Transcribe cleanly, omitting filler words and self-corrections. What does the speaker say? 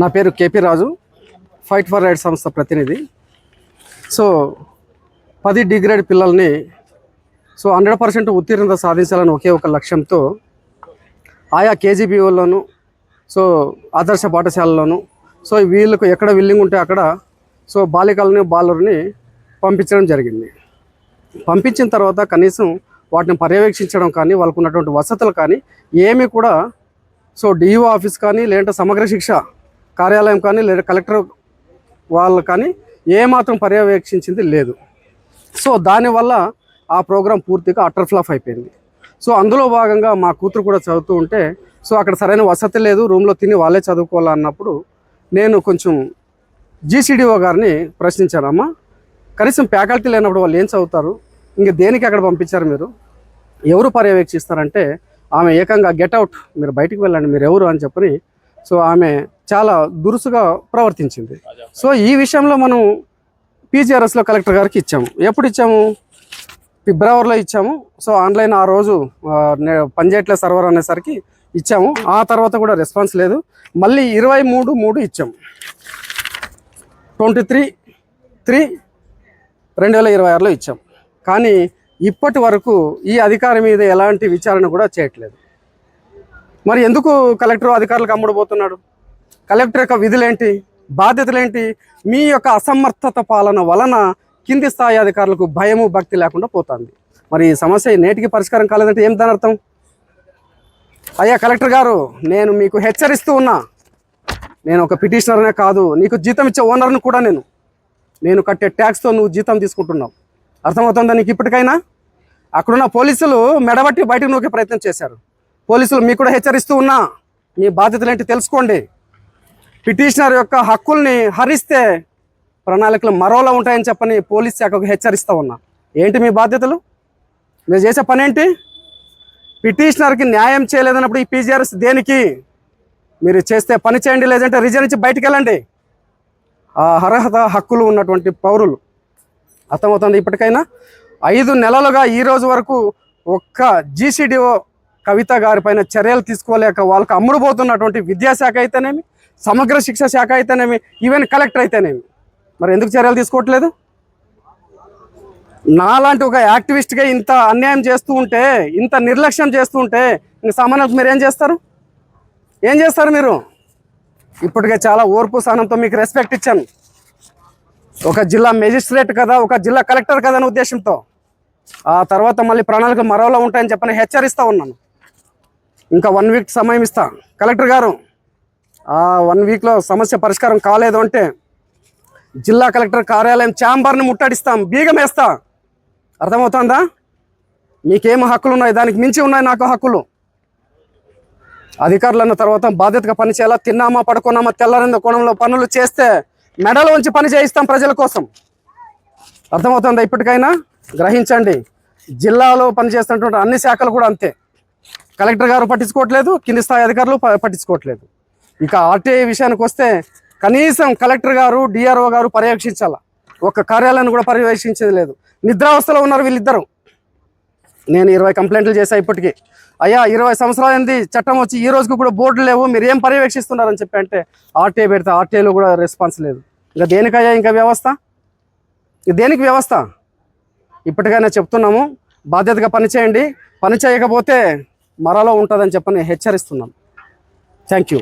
నా పేరు KP Raju, fight for right సంస్థ ప్రతినిధి. సో 10 డిగ్రేడ్ పిల్లల్ని 100% ఉత్తీర్ణత సాధించాలని ఒకే ఒక లక్ష్యంతో ఆయా కేజీబీఓల్లోనూ ఆదర్శ పాఠశాలలోనూ వీళ్ళకు ఎక్కడ విల్లింగ్ ఉంటే అక్కడ బాలికలని బాలుని పంపించడం జరిగింది. పంపించిన తర్వాత కనీసం వాటిని పర్యవేక్షించడం కానీ, వాళ్ళకు ఉన్నటువంటి వసతులు కానీ ఏమీ కూడా డిఈఓ ఆఫీస్ కానీ, లేదంటే సమగ్ర శిక్ష కార్యాలయం కానీ, లేదా కలెక్టర్ వాళ్ళు కానీ ఏమాత్రం పర్యవేక్షించింది లేదు. దానివల్ల ఆ ప్రోగ్రాం పూర్తిగా అటర్ ఫ్లాప్ అయిపోయింది. అందులో భాగంగా మా కూతురు కూడా చదువుతూ ఉంటే అక్కడ సరైన వసతి లేదు, రూమ్లో తిని వాళ్ళే చదువుకోవాలన్నప్పుడు నేను కొంచెం జీసీడీఓ గారిని ప్రశ్నించాను. అమ్మ, కనీసం ఫ్యాకల్టీ లేనప్పుడు వాళ్ళు ఏం చదువుతారు, ఇంక దేనికి అక్కడ పంపించారు, మీరు ఎవరు పర్యవేక్షిస్తారంటే ఆమె ఏకంగా గెట్ అవుట్, మీరు బయటికి వెళ్ళండి, మీరు ఎవరు అని చెప్పని ఆమె చాలా దురుసుగా ప్రవర్తించింది. ఈ విషయంలో మనం పీజీఆర్ఎస్లో కలెక్టర్ గారికి ఇచ్చాము. ఎప్పుడు ఇచ్చాము? ఫిబ్రవరిలో ఇచ్చాము. ఆన్లైన్ ఆ రోజు పనిచేయట్లే సర్వర్ అనేసరికి ఇచ్చాము. ఆ తర్వాత కూడా రెస్పాన్స్ లేదు. మళ్ళీ 23/3 ఇచ్చాము, 23/3/2026లో ఇచ్చాం. కానీ ఇప్పటి వరకు ఈ అధికారి మీద ఎలాంటి విచారణ కూడా చేయట్లేదు. మరి ఎందుకు కలెక్టర్ అధికారులకు అమ్ముడుపోతున్నాడు? కలెక్టర్ యొక్క విధులేంటి, బాధ్యతలేంటి? మీ యొక్క అసమర్థత పాలన వలన కింది స్థాయి అధికారులకు భయము భక్తి లేకుండా పోతుంది. మరి ఈ సమస్య నేటికి పరిష్కారం కాలేదంటే ఏం దాని అర్థం? అయ్యా కలెక్టర్ గారు, నేను మీకు హెచ్చరిస్తూ ఉన్నా, నేను ఒక పిటిషనర్నే కాదు, నీకు జీతం ఇచ్చే ఓనర్ను కూడా నేను కట్టే ట్యాక్స్తో నువ్వు జీతం తీసుకుంటున్నావు. అర్థమవుతుందా నీకు? ఇప్పటికైనా అక్కడున్న పోలీసులు మెడబట్టి బయటకు నూకే ప్రయత్నం చేశారు. పోలీసులు మీకు కూడా హెచ్చరిస్తూ ఉన్నా, మీ బాధ్యతలు ఏంటి తెలుసుకోండి. పిటిషనర్ యొక్క హక్కుల్ని హరిస్తే ప్రణాళికలు మరోలా ఉంటాయని చెప్పని పోలీస్ శాఖకు హెచ్చరిస్తూ ఉన్నా. ఏంటి మీ బాధ్యతలు? మీరు చేసే పని ఏంటి? పిటిషనర్కి న్యాయం చేయలేదన్నప్పుడు ఈ పీజీఆర్ఎస్ దేనికి? మీరు చేస్తే పని చేయండి, లేదంటే రీజన్ నుంచి బయటికి వెళ్ళండి. ఆ అర్హత హక్కులు ఉన్నటువంటి పౌరులు. అర్థమవుతుంది? ఇప్పటికైనా 5 నెలలుగా ఈ రోజు వరకు ఒక్క జీసీడీఓ కవిత గారి పైన చర్యలు తీసుకోలేక వాళ్ళకి అమ్ముడుపోతున్నటువంటి విద్యాశాఖ అయితేనేమి, సమగ్ర శిక్ష శాఖ అయితేనేమి, ఈవెన్ కలెక్టర్ అయితేనేమి, మరి ఎందుకు చర్యలు తీసుకోవట్లేదు? నాలాంటి ఒక యాక్టివిస్ట్గా ఇంత అన్యాయం చేస్తూ ఉంటే, ఇంత నిర్లక్ష్యం చేస్తూ ఉంటే ఇంక సామాన్యులకు మీరు ఏం చేస్తారు? మీరు? ఇప్పటికే చాలా ఓర్పు సహనంతో మీకు రెస్పెక్ట్ ఇచ్చాను. ఒక జిల్లా మేజిస్ట్రేట్ కదా, ఒక జిల్లా కలెక్టర్ కదా అనే ఉద్దేశంతో. ఆ తర్వాత మళ్ళీ ప్రణాళికలు మరోలా ఉంటాయని చెప్పని హెచ్చరిస్తూ ఉన్నాను. ఇంకా 1 వీక్ సమయం ఇస్తా కలెక్టర్ గారు. ఆ 1 వీక్లో సమస్య పరిష్కారం కాలేదు అంటే జిల్లా కలెక్టర్ కార్యాలయం ఛాంబర్ని ముట్టడిస్తాం, బీగం వేస్తా. అర్థమవుతుందా? మీకేం హక్కులు ఉన్నాయి, దానికి మించి ఉన్నాయి నాకు హక్కులు. అధికారులు అన్న తర్వాత బాధ్యతగా పని చేయాలా. తిన్నామా, పడుకున్నామా, తెల్లారింద కోణంలో పనులు చేస్తే మెడలో ఉంచి పని చేయిస్తాం ప్రజల కోసం. అర్థమవుతుందా? ఇప్పటికైనా గ్రహించండి. జిల్లాలో పనిచేస్తున్నటువంటి అన్ని శాఖలు కూడా అంతే. కలెక్టర్ గారు పట్టించుకోవట్లేదు, కింది స్థాయి అధికారులు పట్టించుకోవట్లేదు. ఇక ఆర్టీఐ విషయానికి వస్తే కనీసం కలెక్టర్ గారు, డిఆర్ఓ గారు పర్యవేక్షించాల. ఒక కార్యాలయాన్ని కూడా పర్యవేక్షించేది లేదు. నిద్రావస్థలో ఉన్నారు వీళ్ళిద్దరు. నేను 20 కంప్లైంట్లు చేశా ఇప్పటికీ. అయ్యా 20 సంవత్సరాలైంది చట్టం వచ్చి ఈ రోజుకు కూడా బోర్డులు లేవు, మీరు ఏం పర్యవేక్షిస్తున్నారని చెప్పి అంటే ఆర్టీఐ పెడితే ఆర్టీఐలో కూడా రెస్పాన్స్ లేదు. ఇంకా దేనికయ్యా ఇంకా వ్యవస్థ? దేనికి వ్యవస్థ? ఇప్పటికైనా చెప్తున్నాము, బాధ్యతగా పనిచేయండి. పని చేయకపోతే మరలో ఉంటుందని చెప్పని హెచ్చరిస్తున్నాం. Thank you.